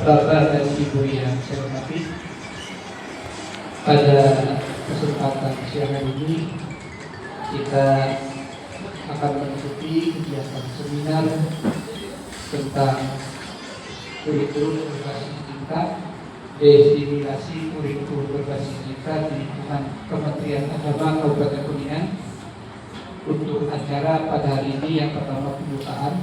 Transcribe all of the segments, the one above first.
Bapak dan Ibu yang saya hormati, pada kesempatan siang hari ini kita akan mengikuti kegiatan seminar tentang kurikulum berbasis digital, desimilasi kurikulum berbasis digital di lingkungan Kementerian Agama Kabupaten Kuningan. Untuk acara pada hari ini yang pertama pembukaan,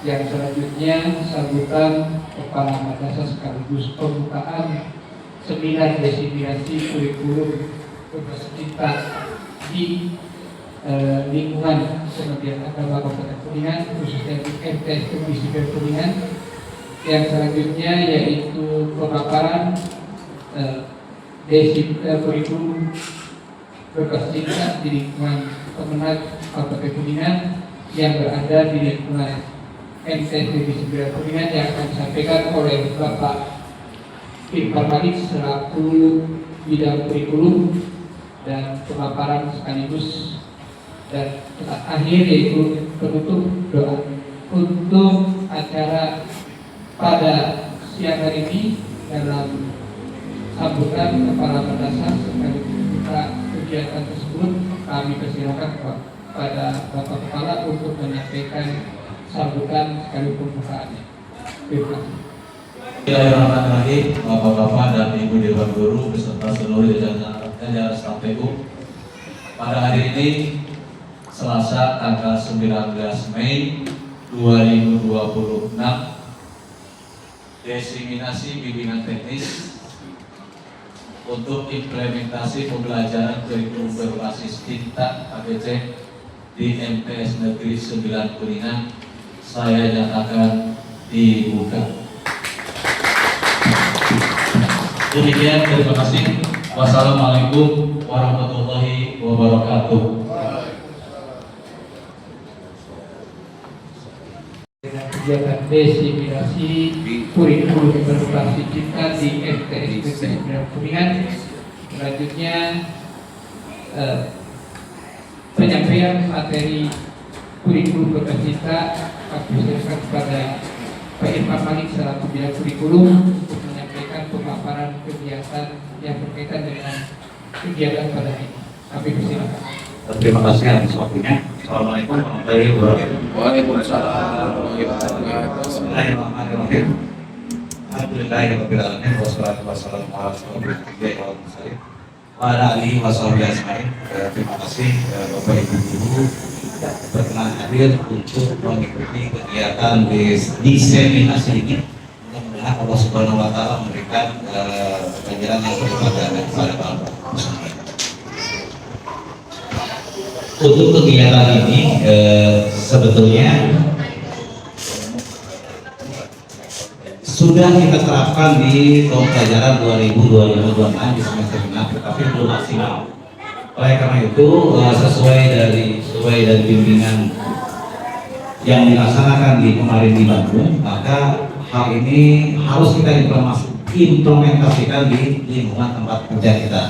yang selanjutnya sambutan kepala madrasah sekaligus pembukaan seminar desimilasi kurikulum berbasis digital di lingkungan Kementerian Agama Kabupaten Kuningan, khususnya di MTS Divisi Kuningan. Yang selanjutnya yaitu pemaparan kurikulum berbasis digital di lingkungan Kemenag Kabupaten Kuningan yang berada di lingkungan MTS Divisi Kuningan, yang akan disampaikan oleh Bapak Irfan Malik selaku bidang kurikulum dan pemaparan sekaligus, dan akhir yaitu penutup doa. Untuk acara pada siang hari ini dalam sambutan kepala madrasah sekaligus buka kegiatan tersebut, kami persilakan kepada Bapak Kepala untuk menyampaikan sambutan sekaligus pembukaannya. Terima kasih. Bismillahirrahmanirrahim. Bapak-bapak dan Ibu Dewan Guru beserta seluruh jajaran staf PU. Pada hari ini Selasa tanggal 19 Mei 2026, diseminasi bimbingan teknis untuk implementasi pembelajaran kurikulum berbasis digital (KBC) di MTS Negeri 9 Kuningan saya nyatakan dibuka. Demikian, terima kasih. Wassalamualaikum warahmatullahi wabarakatuh. Dengan kegiatan desimilasi kurikulum berbasis digital di MTS Kuningan, selanjutnya penyampaian materi kurikulum berbasis digital akan diserahkan kepada Pak Irfan Malik selaku bidang kurikulum untuk menyampaikan pemaparan kegiatan yang berkaitan dengan kegiatan pada hari ini. Kami persilakan. Terima kasih atas waktunya. Assalamualaikum warahmatullahi wabarakatuh. Waalaikumsalam warahmatullahi wabarakatuh. Bismillahirrahmanirrahim. Alhamdulillahirabbil alamin wassalatu wassalamu ala rasulillah wa ala alihi washabihi ajmain. Terima kasih Bapak Ibu guru berkenan hadir untuk mengikuti kegiatan diseminasi ini. Mudah-mudahan Allah Subhanahu wa taala memberikan ganjaran yang berlipat kepada Bapak. Untuk kegiatan ini sebetulnya sudah kita terapkan di tahun pelajaran 2025-2026 di semester 6, tetapi belum maksimal. Oleh karena itu, sesuai dari bimbingan yang dilaksanakan di kemarin di Bandung, maka hal ini harus kita implementasikan di lingkungan tempat kerja kita.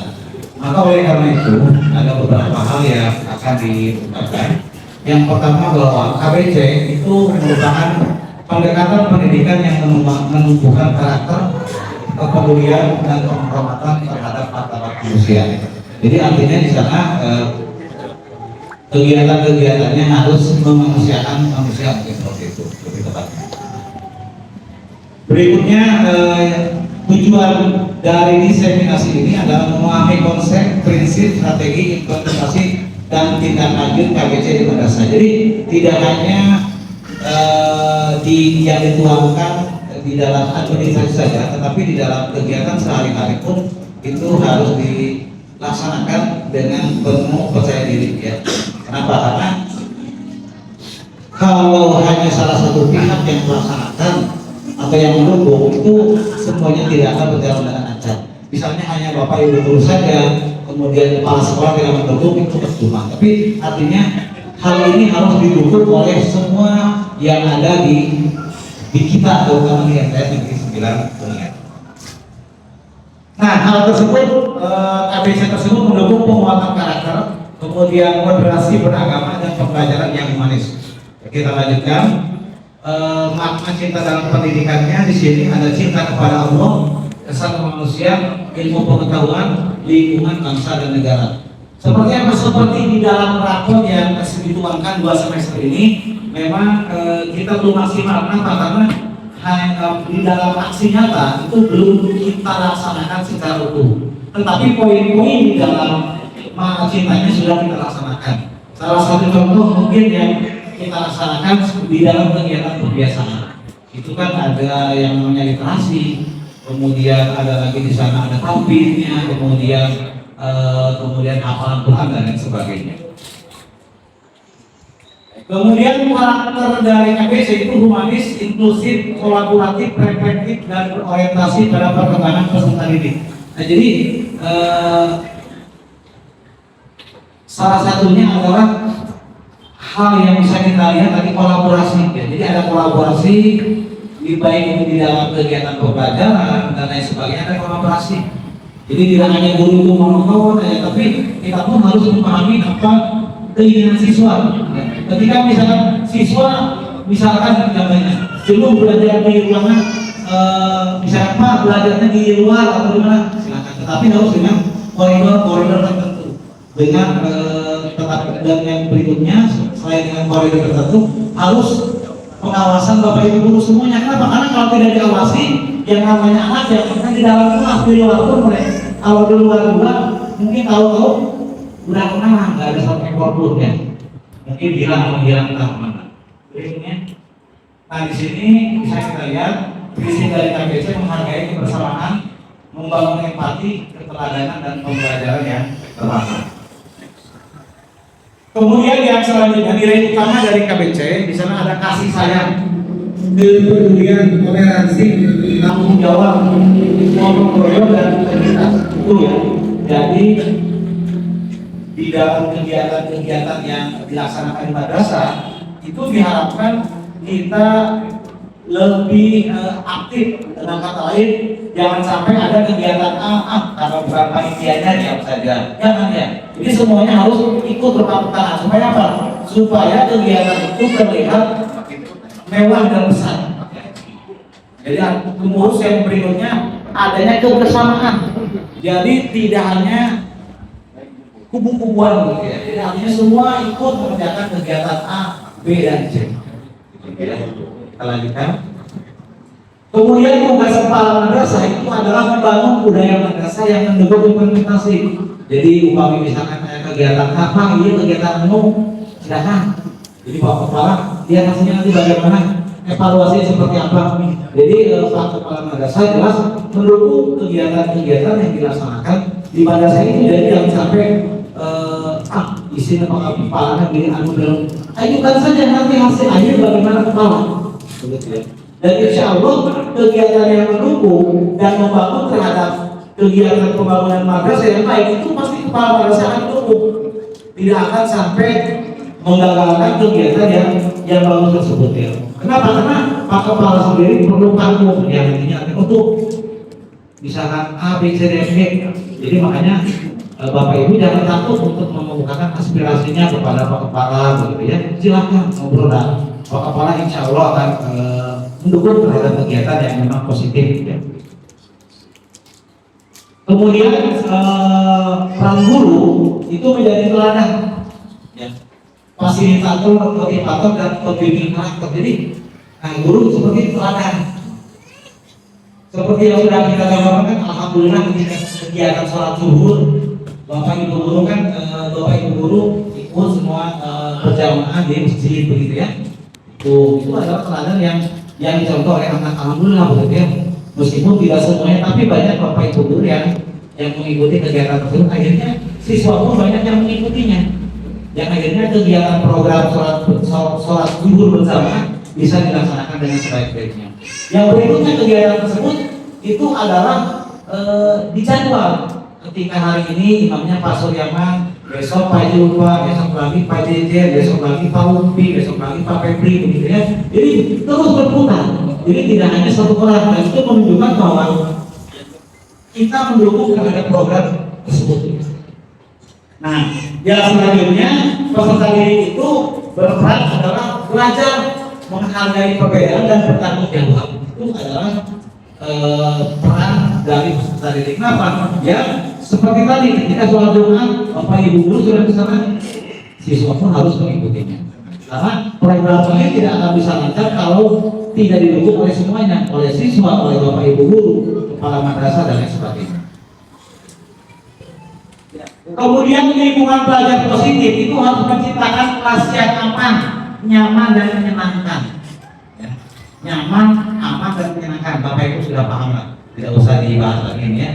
Maka oleh karena itu ada beberapa hal yang akan diungkapkan. Yang pertama bahwa KBC itu merupakan pendekatan pendidikan yang menumbuhkan karakter, kepedulian dan penghormatan terhadap martabat manusia. Jadi artinya di sana kegiatan-kegiatannya harus memanusiakan manusia, mungkin seperti itu lebih tepatnya. Berikutnya tujuan dari diseminasi ini adalah memahami konsep, prinsip, strategi, implementasi, dan tindak lanjut KBC di madrasah. Jadi tidak hanya yang dituangkan di dalam administrasi saja, tetapi di dalam kegiatan sehari-hari pun itu harus dilaksanakan dengan penuh percaya diri. Ya. Kenapa? Karena kalau hanya salah satu pihak yang melaksanakan atau yang mendukung, itu semuanya tidak akan berjalan dengan lancar. Misalnya hanya Bapak Ibu guru saja, kemudian kepala sekolah tidak mendukung, itu percuma. Tapi artinya hal ini harus didukung oleh semua yang ada di kita, terutama di MTS Negeri 9 Kuningan. Nah, hal tersebut KBC tersebut mendukung penguatan karakter, kemudian moderasi beragama dan pembelajaran yang humanis. Kita lanjutkan. makna cinta dalam pendidikannya di sini ada cinta kepada Allah, kesatuan manusia, ilmu pengetahuan, lingkungan, bangsa dan negara. Seperti di dalam rapor yang dituangkan 2 semester ini, memang kita belum maksimal. Kenapa? Karena di dalam aksi nyata itu belum kita laksanakan secara utuh. Tetapi poin-poin di dalam makna cintanya sudah kita laksanakan. Salah satu contoh mungkin yang kita laksanakan di dalam kegiatan kebiasaan. Itu kan ada yang namanya literasi, kemudian ada lagi di sana ada tampilnya, kemudian hafalan Quran dan lain sebagainya. Kemudian karakter dari KBC itu humanis, inklusif, kolaboratif, reflektif, dan berorientasi pada perkembangan peserta didik. Nah, jadi salah satunya adalah hal yang bisa kita lihat tadi kolaborasi. Ya. Jadi ada kolaborasi baik itu di dalam kegiatan pembelajaran dan lain sebagainya, ada kolaborasi. Jadi tidak hanya guru itu monoton, tapi kita pun harus memahami apa keinginan siswa. Ketika misalkan siswa, misalkan namanya sebelum belajar di ruangan, misalkan Pak belajarnya di luar atau di mana, silakan. Tetapi harus dengan koridor tertentu. Dengan dan yang berikutnya, selain dengan koridor tertentu, harus pengawasan Bapak Ibu guru semuanya. Kenapa? Karena kalau tidak diawasi, yang namanya anak yang kan di dalam kelas, di luar pun mereka. Kalau di luar juga, mungkin tahu-tahu udah kenal, nggak ada satu ekor pun ya. Mungkin hilang entah mana. Berikutnya, nah di sini bisa kita lihat visi dari KBC menghargai kebersamaan, membangun empati, keteladanan dan pembelajaran yang terarah. Kemudian yang selanjutnya nilai utama dari KBC di sana ada kasih sayang, kepedulian, toleransi, tanggung jawab, gotong royong dan integritas. Itu ya. Jadi di dalam kegiatan-kegiatan yang dilaksanakan di madrasah itu diharapkan kita lebih aktif. Dengan kata lain, jangan sampai ada kegiatan karena bukan panitianya diam saja. Jangan ya. Jadi semuanya harus ikut berpatutan. Supaya apa? Supaya kegiatan itu terlihat mewah dan besar. Jadi pengurus yang berikutnya adanya kebersamaan. Jadi tidak hanya kubu-kubuan gitu ya. Jadi artinya semua ikut mengerjakan kegiatan A, B dan C. Kita lanjutkan. Kemudian tugas kepala madrasah itu adalah membangun budaya madrasah yang mendukung implementasi. Jadi upami misalkan kegiatan apa, ini kegiatan silakan. Jadi Pak Kepala, dia hasilnya nanti bagaimana, evaluasi seperti apa. Jadi Pak Kepala madrasah jelas mendukung kegiatan-kegiatan yang dilaksanakan di madrasah itu. Jadi jangan sampai isinya Pak Kepala gini belum. Ajukan saja nanti hasil akhir bagaimana kepala. Betul ya. Dan insya Allah kegiatan yang mendukung dan membangun terhadap kegiatan pembangunan madrasah yang baik itu pasti kepala madrasah akan mendukung. Tidak akan sampai menggagalkan kegiatan yang bagus tersebut ya. Kenapa? Karena Pak Kepala sendiri perlu tanggung ya intinya untuk misalkan A, B, C, D, F, G. Jadi makanya Bapak Ibu jangan takut untuk mengemukakan aspirasinya kepada Pak Kepala begitu ya. Silakan ngobrol dan Pak Kepala insya Allah akan mendukung terhadap kegiatan yang memang positif ya. Kemudian peran guru itu menjadi teladan ya. Fasilitator, motivator dan pembimbing karakter. Jadi guru seperti teladan. Seperti yang sudah kita gambarkan, alhamdulillah ketika kegiatan sholat zuhur, Bapak Ibu guru kan Bapak Ibu guru ikut semua berjamaah di masjid begitu ya. Itu adalah teladan yang dicontoh oleh anak, alhamdulillah begitu ya. Meskipun tidak semuanya, tapi banyak Bapak Ibu guru yang mengikuti kegiatan tersebut. Akhirnya siswa pun banyak yang mengikutinya. Yang akhirnya kegiatan program sholat zuhur bersama bisa dilaksanakan dengan sebaik-baiknya. Yang berikutnya kegiatan tersebut itu adalah dijadwal. Ketika hari ini imamnya Pak Suryaman, besok Pak Julfa, besok lagi Pak Jejer, besok lagi Pak Umpi, besok lagi Pak Febri begitu ya. Jadi terus berputar. Jadi tidak hanya satu orang, dan itu menunjukkan bahwa kita mendukung terhadap program tersebut. Nah, yang selanjutnya peserta didik itu berperan adalah belajar menghargai perbedaan dan bertanggung jawab itu adalah peran dari peserta didik. Kenapa? Ya seperti tadi ketika sholat Jumat, Bapak Ibu guru sudah ke sana, siswa pun harus mengikutinya. Karena program ini tidak akan bisa lancar kalau tidak didukung oleh semuanya, oleh siswa, oleh Bapak Ibu guru, kepala madrasah dan lain sebagainya. Kemudian lingkungan belajar positif itu harus menciptakan kelas yang aman, nyaman dan menyenangkan. Ya. Nyaman, aman dan menyenangkan. Bapak Ibu sudah paham lah, tidak usah dibahas lagi ini ya.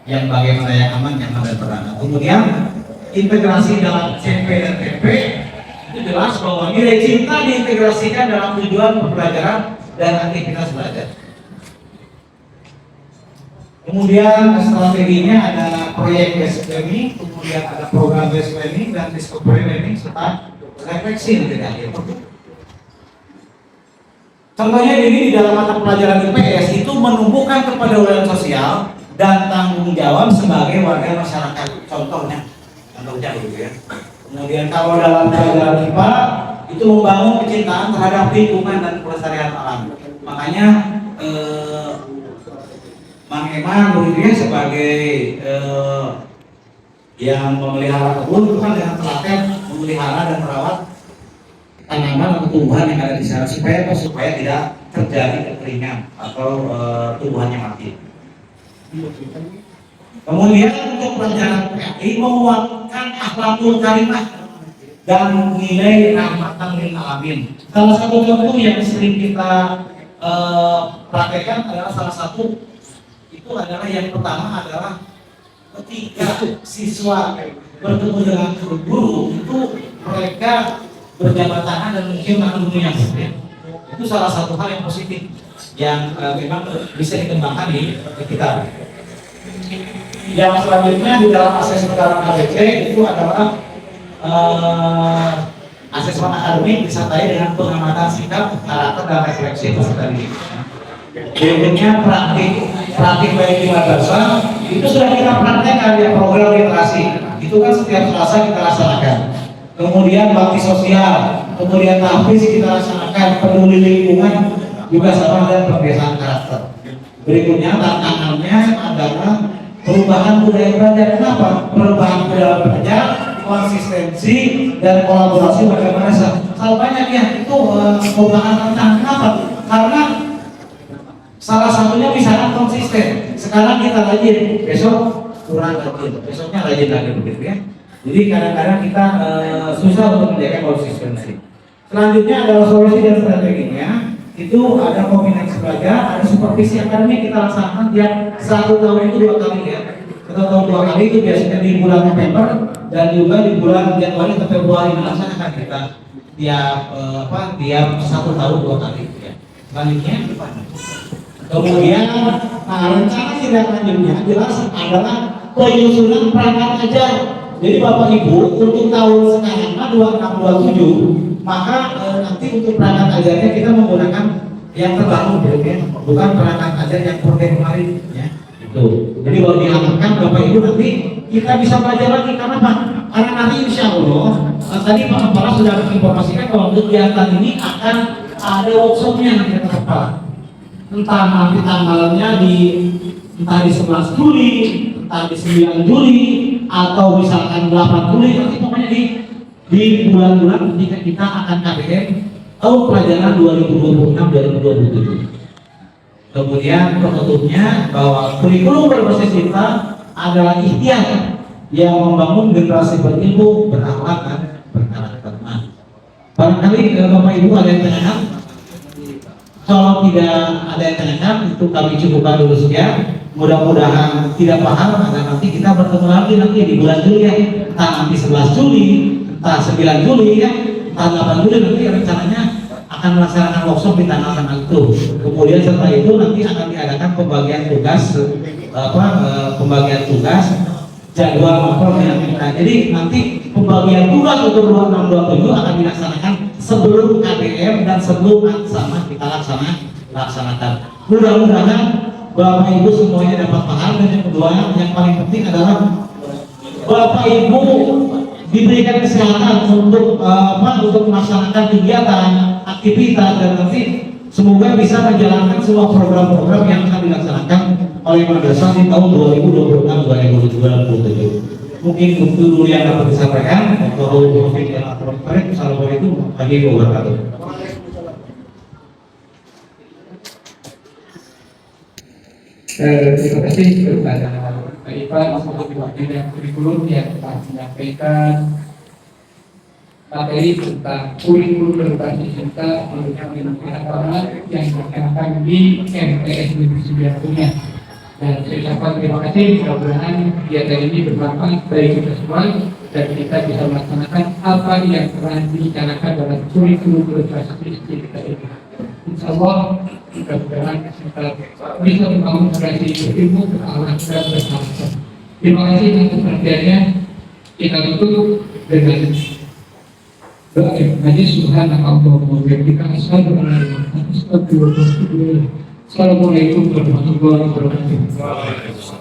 Yang bagaimana yang aman, nyaman dan beranak. Kemudian integrasi dalam CP dan TP itu jelas bahwa nilai cinta diintegrasikan dalam tujuan pembelajaran dan aktivitas belajar. Kemudian strateginya ada proyek based learning, kemudian ada program based learning dan discovery learning serta refleksi nanti di akhir. Contohnya ini di dalam mata pelajaran IPS itu menumbuhkan kepedulian sosial dan tanggung jawab sebagai warga masyarakat. Contohnya gitu ya. Kemudian kalau dalam pelajaran IPA itu membangun kecintaan terhadap lingkungan dan kelestarian alam. Makanya Mang Eman begitu ya sebagai yang memelihara kebun itu kan dengan telaten memelihara dan merawat tanaman atau tumbuhan yang ada di sana supaya tidak terjadi kekeringan atau tumbuhannya mati. Kemudian untuk pelajaran PAI menguatkan akhlakul karimah dan nilai rahmatan lil alamin. Salah satu contoh yang sering kita praktekkan adalah salah satu itu adalah yang pertama adalah ketika siswa bertemu dengan guru itu mereka berjabat tangan dan mencium guru yang berbeda. Itu salah satu hal yang positif yang memang bisa dikembangkan di kita. Yang selanjutnya di dalam asesmen dalam ABC itu adalah asesmen akademik disertai dengan pengamatan sikap, karakter dan refleksi peserta didik. Berikutnya praktik baik di madrasah itu sudah kita praktekkan ya program literasi itu kan setiap Selasa kita laksanakan. Kemudian bakti sosial, kemudian tahfiz kita laksanakan, peduli lingkungan juga sama dan pembiasaan karakter. Berikutnya tantangannya adalah perubahan budaya belajar. Kenapa? Perubahan budaya belajar, konsistensi dan kolaborasi bagaimana hal banyak ya itu merupakan tantangan. Kenapa? Karena salah satunya misalnya konsisten. Sekarang kita rajin, besok kurang rajin, besoknya rajin lagi begitu ya. Jadi kadang-kadang kita susah untuk menjaga konsistensi. Selanjutnya adalah solusi dan strateginya. Itu ada kombinasi belajar, ada supervisi akademik kita laksanakan tiap 1 tahun itu 2 kali ya. 1 tahun 2 kali itu biasanya di bulan November dan juga di bulan Januari atau Februari dilaksanakan kita tiap tiap 1 tahun 2 kali ya. Selanjutnya kemudian rencana tindak lanjutnya jelas adalah penyusunan perangkat ajar. Jadi Bapak Ibu untuk tahun sekarang 2627 maka nanti untuk perangkat ajarnya kita menggunakan yang terbaru ya, bukan perangkat ajar yang kemarin ya. Itu. Jadi baru dianggarkan Bapak Ibu nanti kita bisa belajar lagi karena apa? Karena nanti insya Allah tadi Pak Kepala sudah menginformasikan bahwa kegiatan ini akan ada workshopnya nanti ke depan. Entah nanti tanggalnya entah di 11 Juli, entah di 9 Juli, atau misalkan 8 Juli, nanti pokoknya di bulan-bulan ketika kita akan KBM tahun pelajaran 2026-2027. Kemudian penutupnya bahwa kurikulum berbasis cinta adalah ikhtiar yang membangun generasi berilmu, berakhlak dan berkarakter. Barangkali Bapak Ibu ada yang tanyakan? Kalau tidak ada yang tanyakan, itu kami cukupkan dulu sekian. Mudah-mudahan tidak paham, agar nanti kita bertemu lagi nanti di bulan Juli ya. Entah nanti 11 Juli, entah 9 Juli ya, entah 8 Juli nanti rencananya akan melaksanakan workshop di tanggal itu. Kemudian setelah itu nanti akan diadakan pembagian tugas, pembagian tugas jadwal makro yang kita. Jadi nanti pembagian tugas untuk 2627 akan dilaksanakan sebelum KBM dan sebelum sama kita laksanakan. Mudah-mudahan Bapak Ibu semuanya dapat paham. Dan yang kedua, yang paling penting adalah Bapak Ibu diberikan kesehatan untuk melaksanakan kegiatan aktivitas dan nanti semoga bisa menjalankan semua program-program yang akan dilaksanakan oleh madrasah di tahun 2026-2027. Mungkin itu dulu yang dapat disampaikan. Assalamualaikum warahmatullahi wabarakatuh. Terima kasih kepada Pak Ivan untuk bidang kurikulum yang telah menyampaikan materi tentang kurikulum berbasis cinta melalui pengetahuan yang akan di MTS Negeri Sudiartunya. Dan saya ucapkan terima kasih, mudah-mudahan kegiatan ini bermanfaat bagi kita semua dan kita bisa melaksanakan apa yang telah dicanangkan dalam kurikulum berbasis cinta ini. Insya Allah mudah-mudahan kita bisa membangun generasi berilmu, berakhlak dan berbangsa. Terima kasih atas perhatiannya. Kita tutup dengan doa Majlis Subhanallah wa bihamdika asyhadu an la ilaha illa anta astaghfiruka wa atubu ilaik. Assalamualaikum warahmatullahi wabarakatuh.